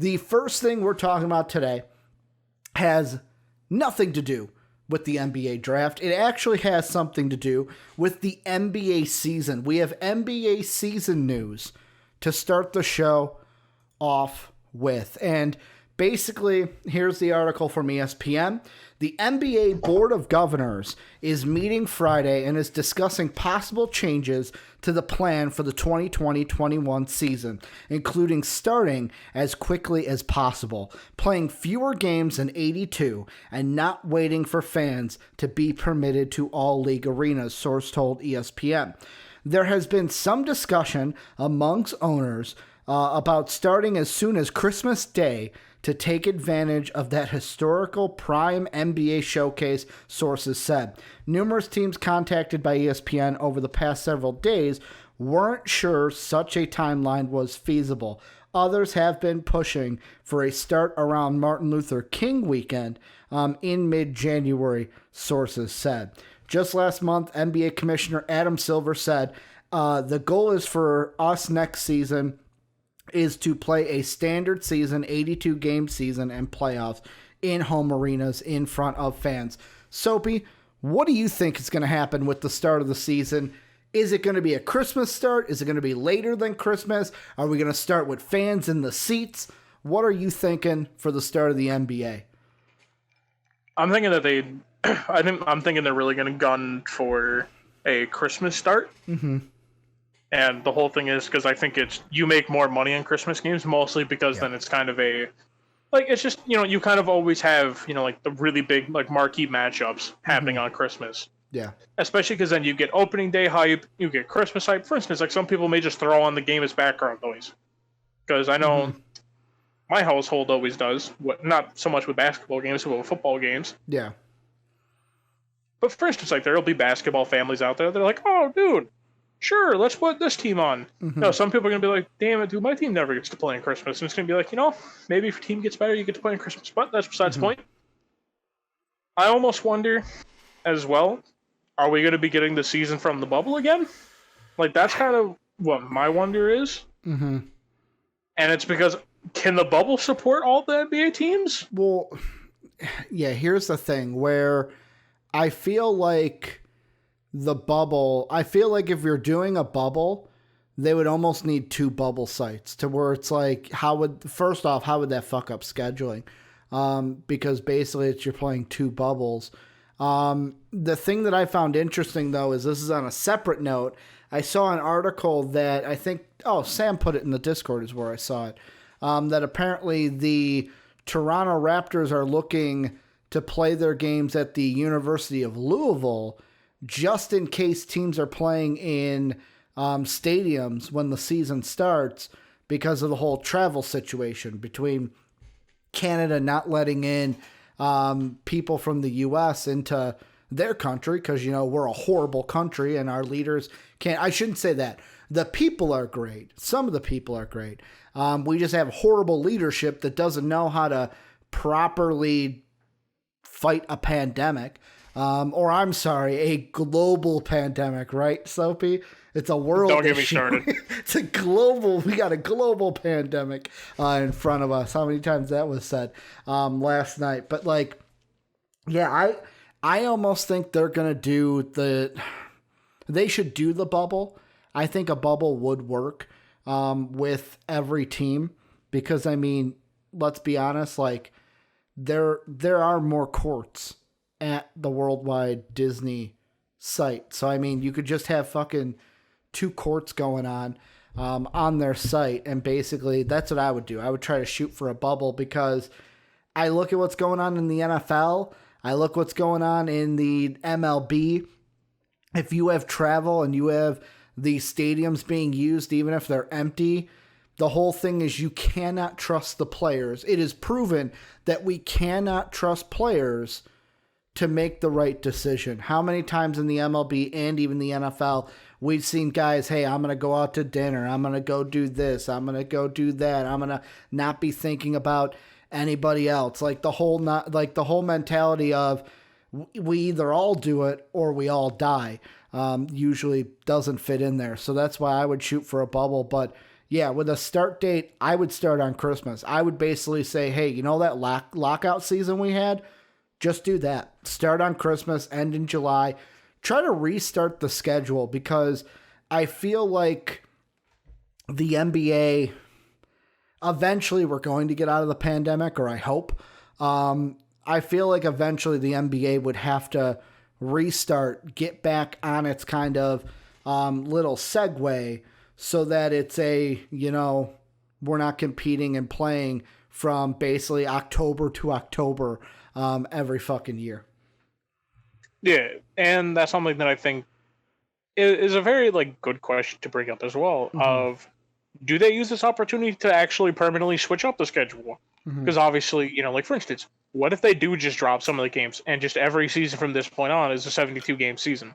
The first thing we're talking about today has nothing to do with the NBA draft. It actually has something to do with the NBA season. We have NBA season news to start the show off with. And basically, here's the article from ESPN. The NBA Board of Governors is meeting Friday and is discussing possible changes to the plan for the 2020-21 season, including starting as quickly as possible, playing fewer games than 82, and not waiting for fans to be permitted to all league arenas, source told ESPN. There has been some discussion amongst owners about starting as soon as Christmas Day to take advantage of that historical prime NBA showcase, sources said. Numerous teams contacted by ESPN over the past several days weren't sure such a timeline was feasible. Others have been pushing for a start around Martin Luther King weekend in mid-January, sources said. Just last month, NBA Commissioner Adam Silver said, the goal is for us next season is to play a standard season, 82-game season and playoffs in home arenas in front of fans. Soapy, what do you think is going to happen with the start of the season? Is it going to be a Christmas start? Is it going to be later than Christmas? Are we going to start with fans in the seats? What are you thinking for the start of the NBA? I'm thinking that I'm thinking they're really going to gun for a Christmas start. Mm-hmm. And the whole thing is because I think you make more money in Christmas games, mostly because then it's kind of it's just, you kind of always have, like the really big, like marquee matchups happening on Christmas. Yeah. Especially because then you get opening day hype, you get Christmas hype. For instance, like some people may just throw on the game as background noise. Because I know my household always does, not so much with basketball games, but with football games. Yeah. But for instance, like there'll be basketball families out there that are like, oh, dude, sure, let's put this team on. Some people are going to be like, damn it, dude, my team never gets to play on Christmas. And it's going to be like, maybe if your team gets better, you get to play on Christmas. But that's besides the point. I almost wonder as well, are we going to be getting the season from the bubble again? Like, that's kind of what my wonder is. Mm-hmm. And it's because, can the bubble support all the NBA teams? Well, yeah, here's the thing where I feel like the bubble, I feel like if you're doing a bubble, they would almost need two bubble sites to where it's like, first off, how would that fuck up scheduling? Because basically you're playing two bubbles. The thing that I found interesting though, is this is on a separate note. I saw an article that I think, Sam put it in the Discord is where I saw it. That apparently the Toronto Raptors are looking to play their games at the University of Louisville, just in case teams are playing in stadiums when the season starts because of the whole travel situation between Canada not letting in people from the U.S. into their country because, we're a horrible country and our leaders can't. I shouldn't say that. The people are great. Some of the people are great. We just have horrible leadership that doesn't know how to properly fight a pandemic. Or I'm sorry, a global pandemic, right, Soapy? It's a world issue. Don't get me started. We got a global pandemic in front of us. How many times that was said last night? But I almost think they're going to do they should do the bubble. I think a bubble would work with every team because, let's be honest, there are more courts at the worldwide Disney site. So, you could just have fucking two courts going on their site. And basically that's what I would do. I would try to shoot for a bubble because I look at what's going on in the NFL. I look what's going on in the MLB. If you have travel and you have the stadiums being used, even if they're empty, the whole thing is you cannot trust the players. It is proven that we cannot trust players to make the right decision. How many times in the MLB and even the NFL, we've seen guys, hey, I'm going to go out to dinner. I'm going to go do this. I'm going to go do that. I'm going to not be thinking about anybody else. The whole mentality of we either all do it or we all die usually doesn't fit in there. So that's why I would shoot for a bubble. But Yeah, with a start date, I would start on Christmas. I would basically say, hey, you know that lockout season we had? Just do that. Start on Christmas, end in July. Try to restart the schedule because I feel like the NBA, eventually we're going to get out of the pandemic, or I hope. I feel like eventually the NBA would have to restart, get back on its kind of little segue so that it's we're not competing and playing from basically October to October every fucking year. Yeah, and that's something that I think is a very good question to bring up as well. Mm-hmm. Of do they use this opportunity to actually permanently switch up the schedule? Because obviously, for instance, what if they do just drop some of the games and just every season from this point on is a 72 game season?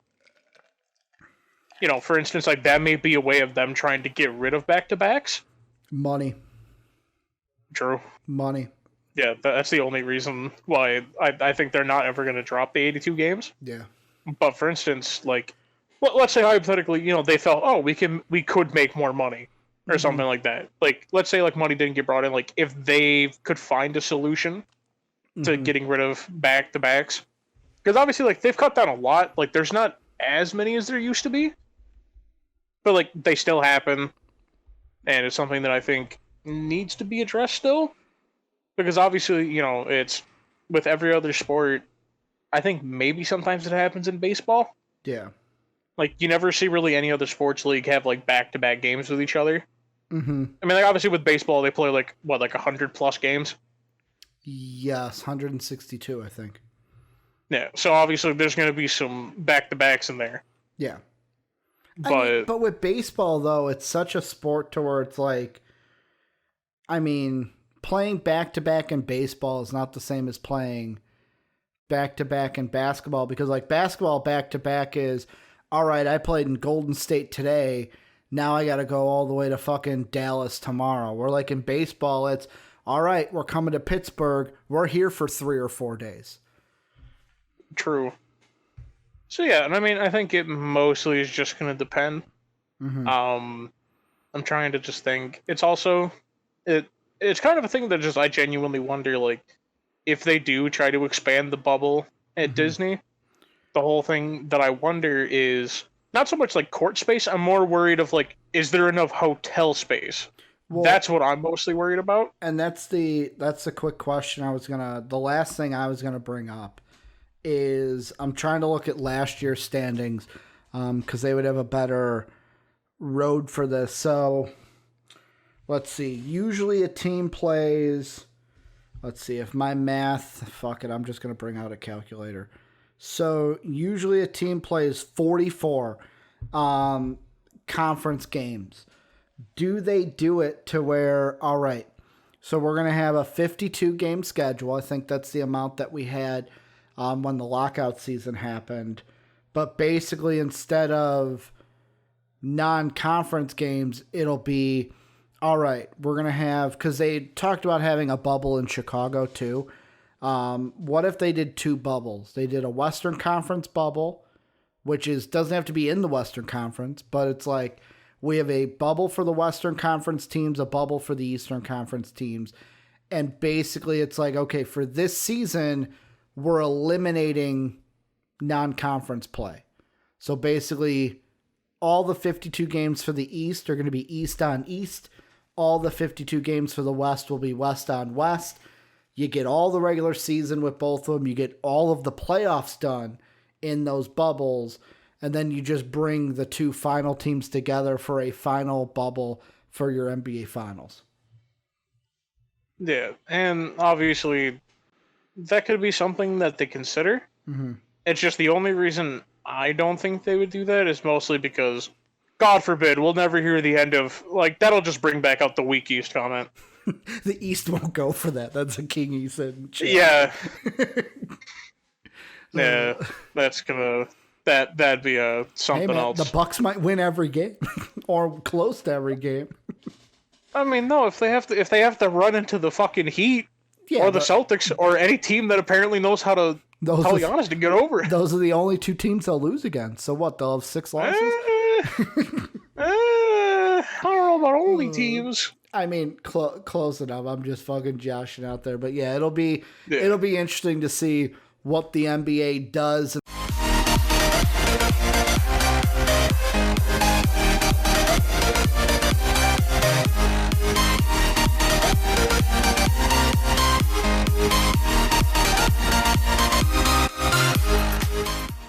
For instance, that may be a way of them trying to get rid of back-to-backs. Money. True. Money. Yeah, that's the only reason why I think they're not ever going to drop the 82 games. Yeah. But for instance, let's say hypothetically, they felt, oh, we could make more money or something like that. Let's say money didn't get brought in. If they could find a solution to getting rid of back-to-backs, because obviously they've cut down a lot. There's not as many as there used to be, but they still happen, and it's something that I think needs to be addressed still. Because obviously, it's with every other sport. I think maybe sometimes it happens in baseball. Yeah. You never see really any other sports league have back-to-back games with each other. Mm-hmm. I mean, obviously with baseball they play 100 plus games. Yes, 162, I think. Yeah, so obviously there's going to be some back-to-backs in there. Yeah. But with baseball though, it's such a sport to where it's playing back-to-back in baseball is not the same as playing back-to-back in basketball, because basketball back-to-back is, all right, I played in Golden State today, now I got to go all the way to fucking Dallas tomorrow. Where in baseball, it's, all right, we're coming to Pittsburgh, we're here for 3 or 4 days. True. So yeah, and I think it mostly is just going to depend. Mm-hmm. I'm trying to just think. It's also, it's kind of a thing that just I genuinely wonder, if they do try to expand the bubble at Disney, the whole thing that I wonder is not so much court space. I'm more worried of is there enough hotel space? Well, that's what I'm mostly worried about. And that's the quick question the last thing I was gonna bring up is I'm trying to look at last year's standings because they would have a better road for this. So let's see. Usually a team plays, let's see if my math, fuck it, I'm just going to bring out a calculator. So usually a team plays 44 conference games. Do they do it to where, all right, so we're going to have a 52 game schedule. I think that's the amount that we had when the lockout season happened. But basically instead of non-conference games, it'll be, all right, we're going to have, because they talked about having a bubble in Chicago too. What if they did 2 bubbles? They did a Western Conference bubble, which doesn't have to be in the Western Conference, but it's we have a bubble for the Western Conference teams, a bubble for the Eastern Conference teams. And basically it's okay, for this season, we're eliminating non-conference play. So basically all the 52 games for the East are going to be East on East. All the 52 games for the West will be West on West. You get all the regular season with both of them. You get all of the playoffs done in those bubbles. And then you just bring the 2 final teams together for a final bubble for your NBA Finals. Yeah, and obviously that could be something that they consider. Mm-hmm. It's just the only reason I don't think they would do that is mostly because, God forbid, we'll never hear the end of, that'll just bring back out the weak East comment. The East won't go for that. That's a King East. Yeah. Yeah, that's gonna, that'd be something else. The Bucks might win every game or close to every game. No, if they have to run into the fucking Heat, or the Celtics, or any team that apparently knows how to be honest and get over it. Those are the only 2 teams they'll lose against. So what? They'll have 6 losses? I don't know all about only teams. I mean, close enough. I'm just fucking joshing out there, but yeah, it'll be Yeah. interesting to see what the NBA does.